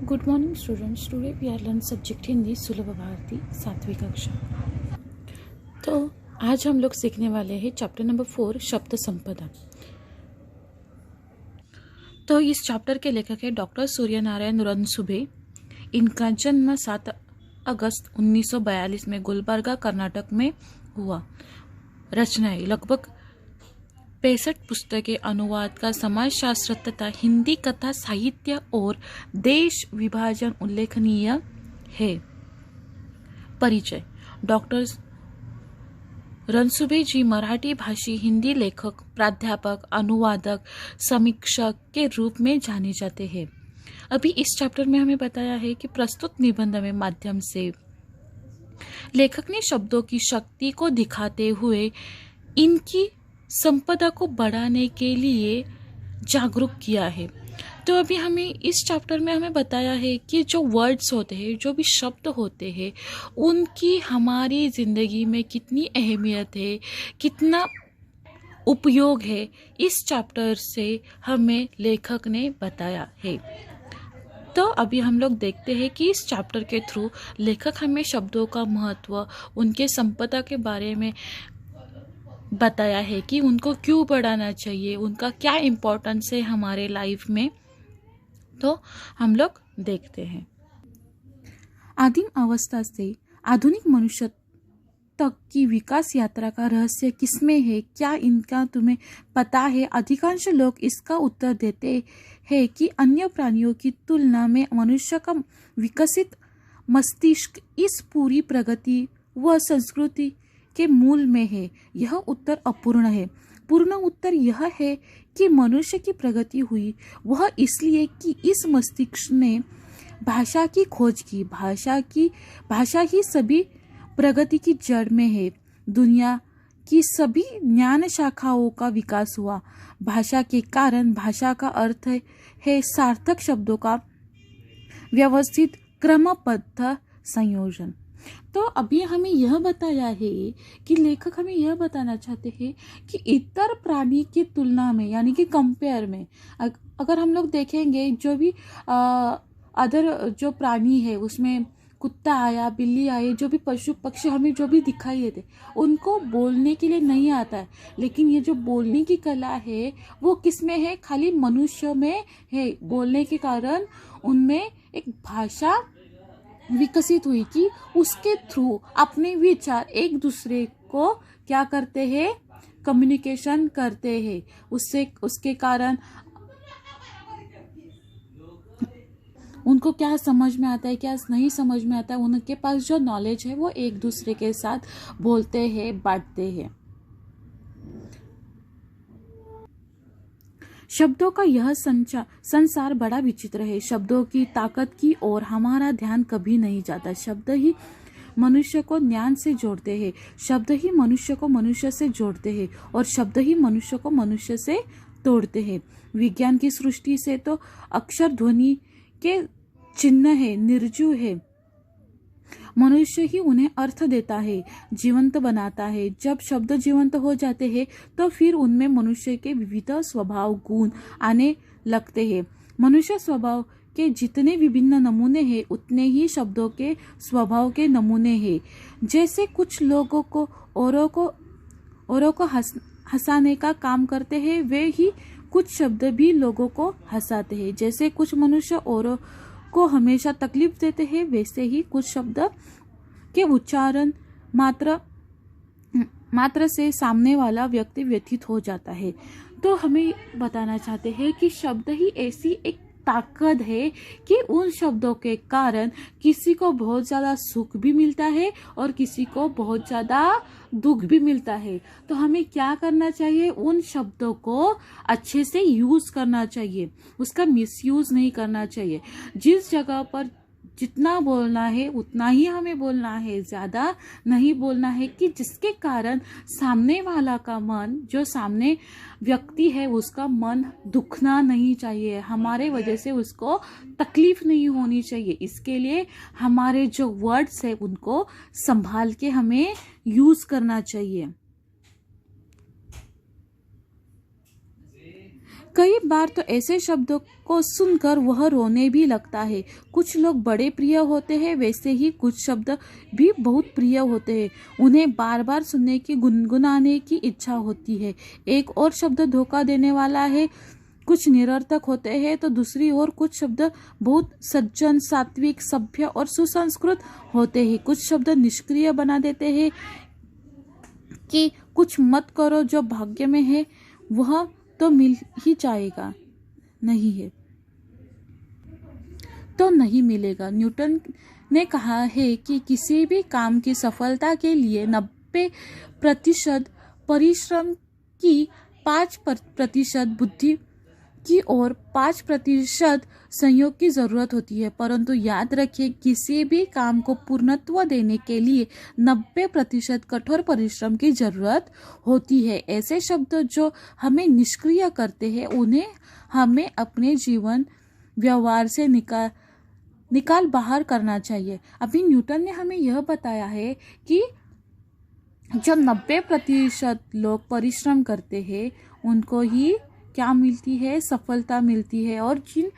Good morning students. Today we are learn subject Hindi Sulabh Bharati 7वीं कक्षा। तो आज हम लोग सीखने वाले हैं चैप्टर नंबर 4 शब्द संपदा। तो इस चैप्टर के लेखक है डॉक्टर सूर्यनारायण रणसुभे। इनका जन्म 7 अगस्त 1942 में गुलबर्गा कर्नाटक में हुआ। रचनाएं लगभग 65 पुस्तकें, अनुवाद का समाजशास्त्र तथा हिंदी कथा साहित्य और देश विभाजन उल्लेखनीय है। परिचय। डॉक्टर रणसुभे जी मराठी भाषी हिंदी लेखक, प्राध्यापक, अनुवादक, समीक्षक के रूप में जाने जाते हैं। अभी इस चैप्टर में हमें बताया है कि प्रस्तुत निबंध में माध्यम से लेखक ने शब्दों की शक्ति को दिखाते हुए इनकी संपदा को बढ़ाने के लिए जागरूक किया है। तो अभी हमें इस चैप्टर में हमें बताया है कि जो वर्ड्स होते हैं, जो भी शब्द होते हैं, उनकी हमारी ज़िंदगी में कितनी अहमियत है, कितना उपयोग है, इस चैप्टर से हमें लेखक ने बताया है। तो अभी हम लोग देखते हैं कि इस चैप्टर के थ्रू लेखक हमें शब्दों का महत्व, उनके संपदा के बारे में बताया है कि उनको क्यों बढ़ाना चाहिए, उनका क्या इम्पोर्टेंस है हमारे लाइफ में। तो हम लोग देखते हैं। आदिम अवस्था से आधुनिक मनुष्य तक की विकास यात्रा का रहस्य किसमें है? क्या इनका तुम्हें पता है? अधिकांश लोग इसका उत्तर देते हैं कि अन्य प्राणियों की तुलना में मनुष्य का विकसित मस्तिष्क इस पूरी प्रगति व संस्कृति के मूल में है। यह उत्तर अपूर्ण है। पूर्ण उत्तर यह है कि मनुष्य की प्रगति हुई वह इसलिए कि इस मस्तिष्क ने भाषा की खोज की। भाषा ही सभी प्रगति की जड़ में है। दुनिया की सभी ज्ञान शाखाओं का विकास हुआ भाषा के कारण। भाषा का अर्थ है सार्थक शब्दों का व्यवस्थित क्रमबद्ध संयोजन। तो अभी हमें यह बताया है कि लेखक हमें यह बताना चाहते हैं कि इतर प्राणी की तुलना में, यानी कि कंपेयर में, अगर हम लोग देखेंगे जो भी अदर जो प्राणी है, उसमें कुत्ता आया, बिल्ली आई, जो भी पशु पक्षी हमें जो भी दिखाई देते, उनको बोलने के लिए नहीं आता है। लेकिन ये जो बोलने की कला है वो किस में है? खाली मनुष्य में है। बोलने के कारण उनमें एक भाषा विकसित हुई कि उसके थ्रू अपने विचार एक दूसरे को क्या करते हैं? कम्युनिकेशन करते हैं। उसके कारण उनको क्या समझ में आता है, क्या नहीं समझ में आता है, उनके पास जो नॉलेज है वो एक दूसरे के साथ बोलते हैं, बांटते हैं। शब्दों का यह संसार बड़ा विचित्र है। शब्दों की ताकत की ओर हमारा ध्यान कभी नहीं जाता। शब्द ही मनुष्य को ज्ञान से जोड़ते हैं, शब्द ही मनुष्य को मनुष्य से जोड़ते हैं, और शब्द ही मनुष्य को मनुष्य से तोड़ते हैं। विज्ञान की सृष्टि से तो अक्षर ध्वनि के चिन्ह है, निर्जीव है। मनुष्य ही उन्हें अर्थ देता है, जीवंत बनाता है। जब शब्द जीवंत हो जाते हैं तो फिर उनमें मनुष्य के विविध स्वभाव गुण आने लगते हैं। मनुष्य स्वभाव के जितने विभिन्न नमूने हैं उतने ही शब्दों के स्वभाव के नमूने हैं। जैसे कुछ लोगों को औरों को हंसाने का काम करते हैं, वे ही कुछ शब्द भी लोगों को हंसाते हैं। जैसे कुछ मनुष्य औरों को हमेशा तकलीफ देते हैं, वैसे ही कुछ शब्द के उच्चारण मात्र से सामने वाला व्यक्ति व्यथित हो जाता है। तो हमें बताना चाहते हैं कि शब्द ही ऐसी एक ताकत है कि उन शब्दों के कारण किसी को बहुत ज़्यादा सुख भी मिलता है और किसी को बहुत ज़्यादा दुख भी मिलता है। तो हमें क्या करना चाहिए? उन शब्दों को अच्छे से यूज़ करना चाहिए, उसका मिसयूज़ नहीं करना चाहिए। जिस जगह पर जितना बोलना है उतना ही हमें बोलना है, ज़्यादा नहीं बोलना है, कि जिसके कारण सामने वाला का मन, जो सामने व्यक्ति है उसका मन दुखना नहीं चाहिए, हमारे वजह से उसको तकलीफ नहीं होनी चाहिए। इसके लिए हमारे जो वर्ड्स है उनको संभाल के हमें यूज़ करना चाहिए। कई बार तो ऐसे शब्दों को सुनकर वह रोने भी लगता है। कुछ लोग बड़े प्रिय होते हैं, वैसे ही कुछ शब्द भी बहुत प्रिय होते हैं। उन्हें बार बार सुनने की, गुनगुनाने की इच्छा होती है। एक और शब्द धोखा देने वाला है, कुछ निरर्थक होते हैं, तो दूसरी ओर कुछ शब्द बहुत सज्जन, सात्विक, सभ्य और सुसंस्कृत होते हैं। कुछ शब्द निष्क्रिय बना देते हैं कि कुछ मत करो, जो भाग्य में है वह तो मिल ही जाएगा, नहीं है तो नहीं मिलेगा। न्यूटन ने कहा है कि किसी भी काम की सफलता के लिए 90% परिश्रम की, 5% बुद्धि की और 5% संयोग की जरूरत होती है। परंतु याद रखिए, किसी भी काम को पूर्णत्व देने के लिए 90% कठोर परिश्रम की जरूरत होती है। ऐसे शब्द जो हमें निष्क्रिय करते हैं, उन्हें हमें अपने जीवन व्यवहार से निकाल बाहर करना चाहिए। अभी न्यूटन ने हमें यह बताया है कि जो 90% लोग परिश्रम करते हैं, उनको ही क्या मिलती है, सफलता मिलती है। और जिन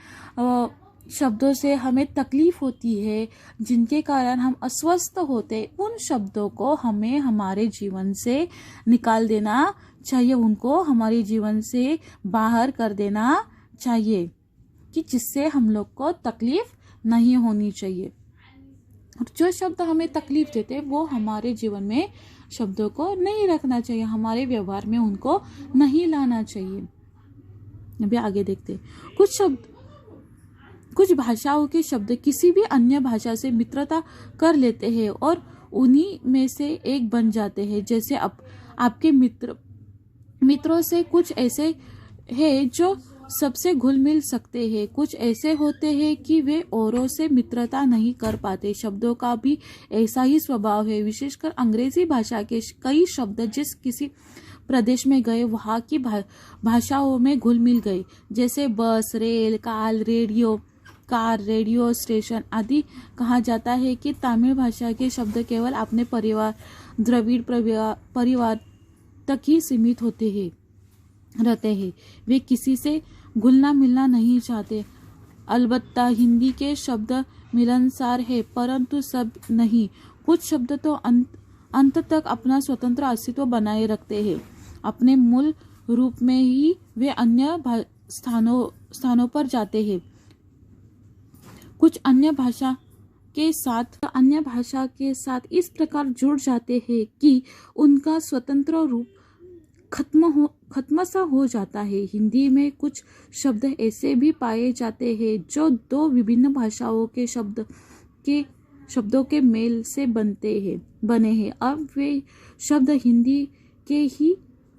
शब्दों से हमें तकलीफ होती है, जिनके कारण हम अस्वस्थ होते हैं, उन शब्दों को हमें हमारे जीवन से निकाल देना चाहिए, उनको हमारे जीवन से बाहर कर देना चाहिए, कि जिससे हम लोग को तकलीफ नहीं होनी चाहिए। और जो शब्द हमें तकलीफ देते, वो हमारे जीवन में शब्दों को नहीं रखना चाहिए, हमारे व्यवहार में उनको नहीं लाना चाहिए। अभी आगे देखते, कुछ भाषाओं के शब्द किसी भी अन्य भाषा से मित्रता कर लेते हैं और उन्हीं में से एक बन जाते हैं। जैसे आपके मित्रों से कुछ ऐसे हैं जो सबसे घुल मिल सकते हैं, कुछ ऐसे होते हैं कि वे औरों से मित्रता नहीं कर पाते। शब्दों का भी ऐसा ही स्वभाव है। विशेषकर अंग्रेजी भाषा के कई शब्द जिस किसी प्रदेश में गए, वहाँ की भाषाओं में घुल मिल गए। जैसे बस, रेल, कार, रेडियो स्टेशन आदि। कहा जाता है कि तमिल भाषा के शब्द केवल अपने द्रविड़ परिवार तक ही सीमित रहते हैं। वे किसी से घुलना मिलना नहीं चाहते। अलबत्ता हिंदी के शब्द मिलनसार है, परंतु सब नहीं। कुछ शब्द तो अंत तक अपना स्वतंत्र अस्तित्व बनाए रखते हैं। अपने मूल रूप में ही वे अन्य स्थानों पर जाते हैं। कुछ अन्य भाषा के साथ इस प्रकार जुड़ जाते हैं कि उनका स्वतंत्र रूप खत्म सा हो जाता है। हिंदी में कुछ शब्द ऐसे भी पाए जाते हैं जो दो विभिन्न भाषाओं के शब्दों के मेल से बने हैं। अब वे शब्द हिंदी के ही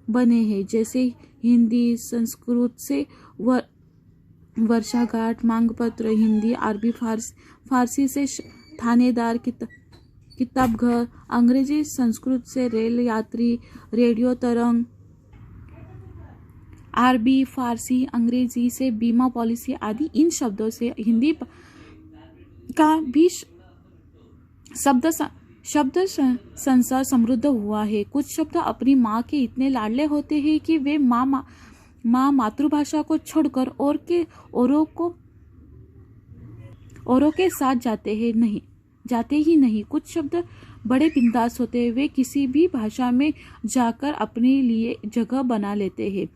बने हैं। जैसे हिंदी संस्कृत से वर्षाघाट, मांगपत्र, हिंदी अरबी फारसी से थानेदार, किताबघर, अंग्रेजी संस्कृत से रेल यात्री, रेडियो तरंग, अरबी फारसी अंग्रेजी से बीमा पॉलिसी आदि। इन शब्दों से हिंदी का भी शब्द संसार समृद्ध हुआ है। कुछ शब्द अपनी माँ के इतने लाडले होते हैं कि वे माँ मातृभाषा को छोड़कर औरों के साथ जाते ही नहीं। कुछ शब्द बड़े बिंदास होते हैं, वे किसी भी भाषा में जाकर अपने लिए जगह बना लेते हैं।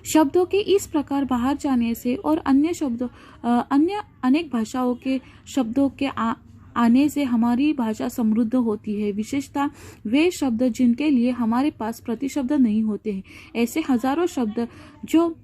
शब्दों के इस प्रकार बाहर जाने से और अन्य अनेक भाषाओं के शब्दों के आने से हमारी भाषा समृद्ध होती है। विशेषता वे शब्द जिनके लिए हमारे पास प्रतिशब्द नहीं होते हैं। ऐसे हजारों शब्द जो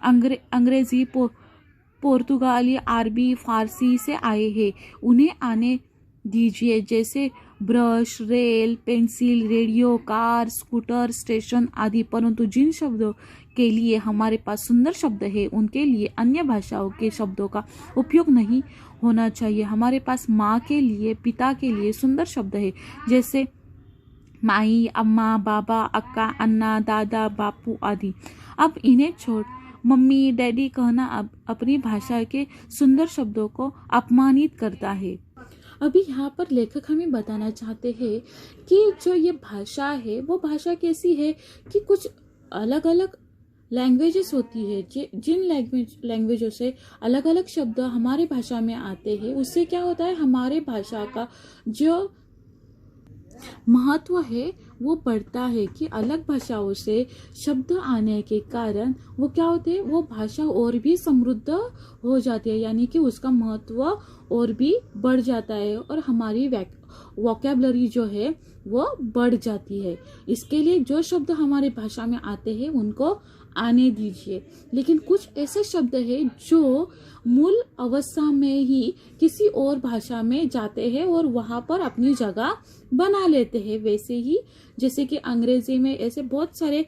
अंग्रेजी, पुर्तगाली, अरबी, फारसी से आए हैं, उन्हें आने दीजिए। जैसे brush, rail, pencil, radio, car, scooter, station आदि। परंतु जिन शब्दों के लिए हमारे पास सुंदर शब्द है, उनके लिए अन्य भाषाओं के शब्दों का उपयोग नहीं होना चाहिए। हमारे पास माँ के लिए, पिता के लिए सुंदर शब्द है, जैसे माई, अम्मा, बाबा, अक्का, अन्ना, दादा, बापू आदि। अब इन्हें छोड़ मम्मी, डैडी कहना अपनी भाषा के सुंदर शब्दों को अपमानित करता है। अभी यहाँ पर लेखक हमें बताना चाहते हैं कि जो ये भाषा है, वो भाषा कैसी है कि कुछ अलग अलग लैंग्वेजेस होती है, जिन लैंग्वेजों से अलग अलग शब्द हमारे भाषा में आते हैं, उससे क्या होता है, हमारे भाषा का जो महत्व है वो बढ़ता है। कि अलग भाषाओं से शब्द आने के कारण वो क्या होते हैं, वो भाषा और भी समृद्ध हो जाती है, यानी कि उसका महत्व और भी बढ़ जाता है और हमारी वोकैबुलरी जो है वो बढ़ जाती है। इसके लिए जो शब्द हमारे भाषा में आते हैं उनको आने दीजिए। लेकिन कुछ ऐसे शब्द हैं जो मूल अवस्था में ही किसी और भाषा में जाते हैं और वहां पर अपनी जगह बना लेते हैं। वैसे ही जैसे कि अंग्रेजी में ऐसे बहुत सारे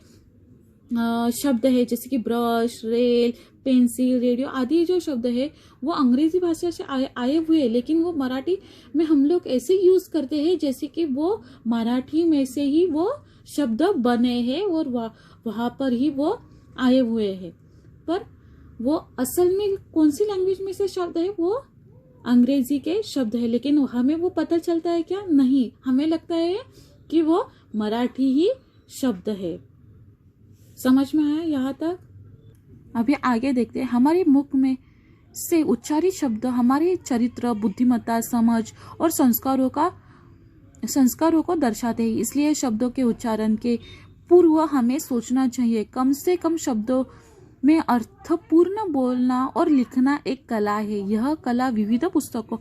शब्द है, जैसे कि ब्रश, रेल, पेंसिल, रेडियो आदि जो शब्द है वो अंग्रेजी भाषा से आए हुए हैं, लेकिन वो मराठी में हम लोग ऐसे यूज करते हैं जैसे कि वो मराठी में से ही वो शब्द बने हैं और वहां पर ही वो आए हुए हैं। पर वो असल में कौन सी लैंग्वेज में से शब्द है, वो अंग्रेजी के शब्द है, लेकिन हमें वो पता चलता है क्या, नहीं, हमें लगता है कि वो मराठी ही शब्द है। समझ में आया यहाँ तक? अभी आगे देखते हैं। हमारे मुख में से उच्चारित शब्द हमारे चरित्र, बुद्धिमत्ता, समझ और संस्कारों को दर्शाते हैं। इसलिए शब्दों के उच्चारण के पूर्व हमें सोचना चाहिए। कम से कम शब्दों में अर्थपूर्ण बोलना और लिखना एक कला है। यह कला विविध पुस्तकों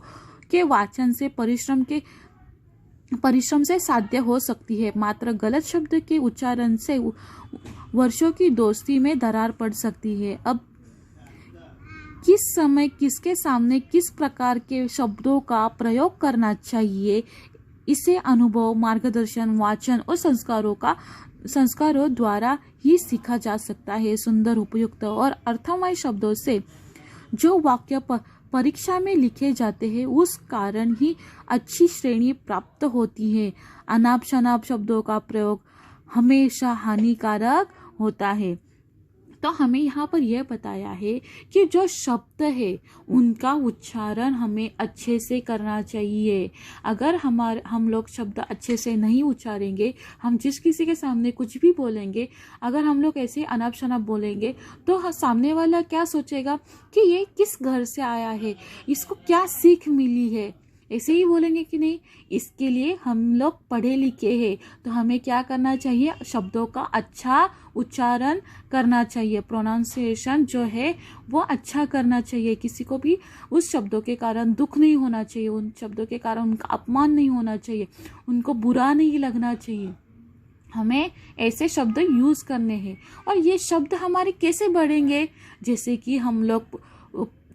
के वाचन से परिश्रम से साध्य हो सकती है। मात्र गलत शब्द के उच्चारण से वर्षों की दोस्ती में दरार पड़ सकती है। अब किस समय किसके सामने किस प्रकार के शब्दों का प्रयोग करना चाहिए, इसे अनुभव, मार्गदर्शन, वाचन और संस्कारों द्वारा ही सीखा जा सकता है। सुंदर, उपयुक्त और अर्थमय शब्दों से जो वाक्य परीक्षा में लिखे जाते हैं उस कारण ही अच्छी श्रेणी प्राप्त होती है। अनाप शनाप शब्दों का प्रयोग हमेशा हानिकारक होता है। तो हमें यहाँ पर यह बताया है कि जो शब्द है उनका उच्चारण हमें अच्छे से करना चाहिए। अगर हम लोग शब्द अच्छे से नहीं उच्चारेंगे, हम जिस किसी के सामने कुछ भी बोलेंगे, अगर हम लोग ऐसे अनाप शनाप बोलेंगे तो सामने वाला क्या सोचेगा कि ये किस घर से आया है, इसको क्या सीख मिली है, ऐसे ही बोलेंगे कि नहीं। इसके लिए हम लोग पढ़े लिखे हैं तो हमें क्या करना चाहिए, शब्दों का अच्छा उच्चारण करना चाहिए। प्रोनाउंसिएशन जो है वो अच्छा करना चाहिए। किसी को भी उस शब्दों के कारण दुख नहीं होना चाहिए, उन शब्दों के कारण उनका अपमान नहीं होना चाहिए, उनको बुरा नहीं लगना चाहिए। हमें ऐसे शब्द यूज करने हैं। और ये शब्द हमारे कैसे बढ़ेंगे, जैसे कि हम लोग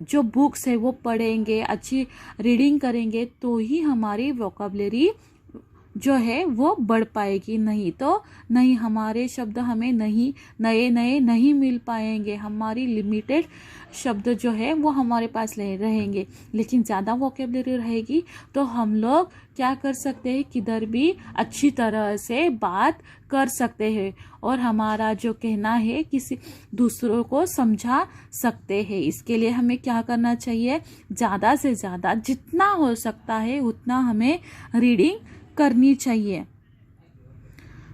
जो बुक्स है वो पढ़ेंगे, अच्छी रीडिंग करेंगे तो ही हमारी वोकैबुलरी जो है वो बढ़ पाएगी। नहीं तो नहीं, हमारे शब्द हमें नए नहीं मिल पाएंगे। हमारी लिमिटेड शब्द जो है वो हमारे पास रहेंगे। लेकिन ज़्यादा वोकैबुलरी रहेगी तो हम लोग क्या कर सकते हैं, किधर भी अच्छी तरह से बात कर सकते हैं और हमारा जो कहना है किसी दूसरों को समझा सकते हैं। इसके लिए हमें क्या करना चाहिए, ज़्यादा से ज़्यादा जितना हो सकता है उतना हमें रीडिंग करनी चाहिए।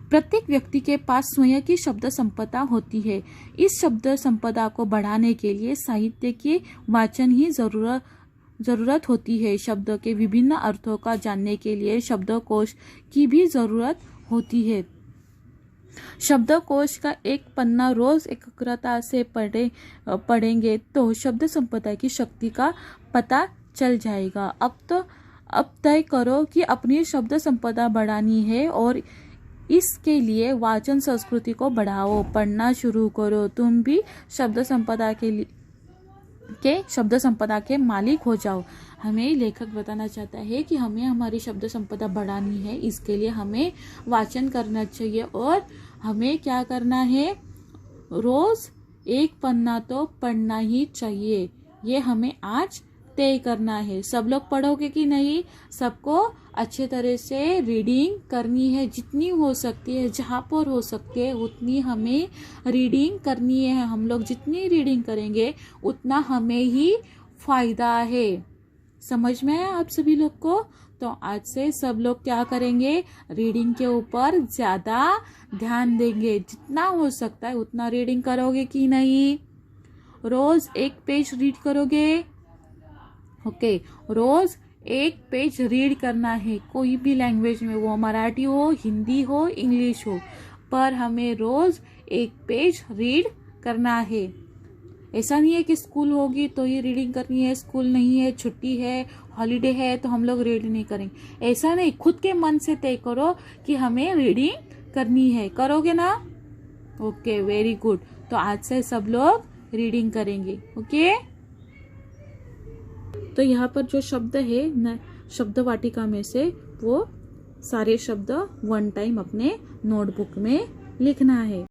प्रत्येक व्यक्ति के पास स्वयं की शब्द संपदा होती है। इस शब्द संपदा को बढ़ाने के लिए साहित्य के वाचन ही जरूरत होती है। शब्द के विभिन्न अर्थों का जानने के लिए शब्दकोश की भी जरूरत होती है। शब्दकोश का एक पन्ना रोज एकाग्रता से पढ़ेंगे तो शब्द संपदा की शक्ति का पता चल जाएगा। अब तय करो कि अपनी शब्द संपदा बढ़ानी है और इसके लिए वाचन संस्कृति को बढ़ाओ, पढ़ना शुरू करो। तुम भी शब्द संपदा के मालिक हो जाओ। हमें लेखक बताना चाहता है कि हमें हमारी शब्द संपदा बढ़ानी है। इसके लिए हमें वाचन करना चाहिए और हमें क्या करना है, रोज एक पन्ना तो पढ़ना ही चाहिए। ये हमें आज तय करना है। सब लोग पढ़ोगे कि नहीं, सबको अच्छे तरह से रीडिंग करनी है, जितनी हो सकती है, जहाँ पर हो सकती है उतनी हमें रीडिंग करनी है। हम लोग जितनी रीडिंग करेंगे उतना हमें ही फायदा है। समझ में आया आप सभी लोग को? तो आज से सब लोग क्या करेंगे, रीडिंग के ऊपर ज्यादा ध्यान देंगे। जितना हो सकता है उतना रीडिंग करोगे कि नहीं? रोज एक पेज रीड करोगे? ओके, रोज एक पेज रीड करना है, कोई भी लैंग्वेज में, वो मराठी हो, हिंदी हो, इंग्लिश हो, पर हमें रोज एक पेज रीड करना है। ऐसा नहीं है कि स्कूल होगी तो ही रीडिंग करनी है, स्कूल नहीं है, छुट्टी है, हॉलीडे है तो हम लोग रीड नहीं करेंगे। ऐसा नहीं, खुद के मन से तय करो कि हमें रीडिंग करनी है। करोगे ना? Okay, very good. तो आज से सब लोग रीडिंग करेंगे। ओके, तो यहाँ पर जो शब्द है न, शब्द वाटिका में से वो सारे शब्द वन टाइम अपने नोटबुक में लिखना है।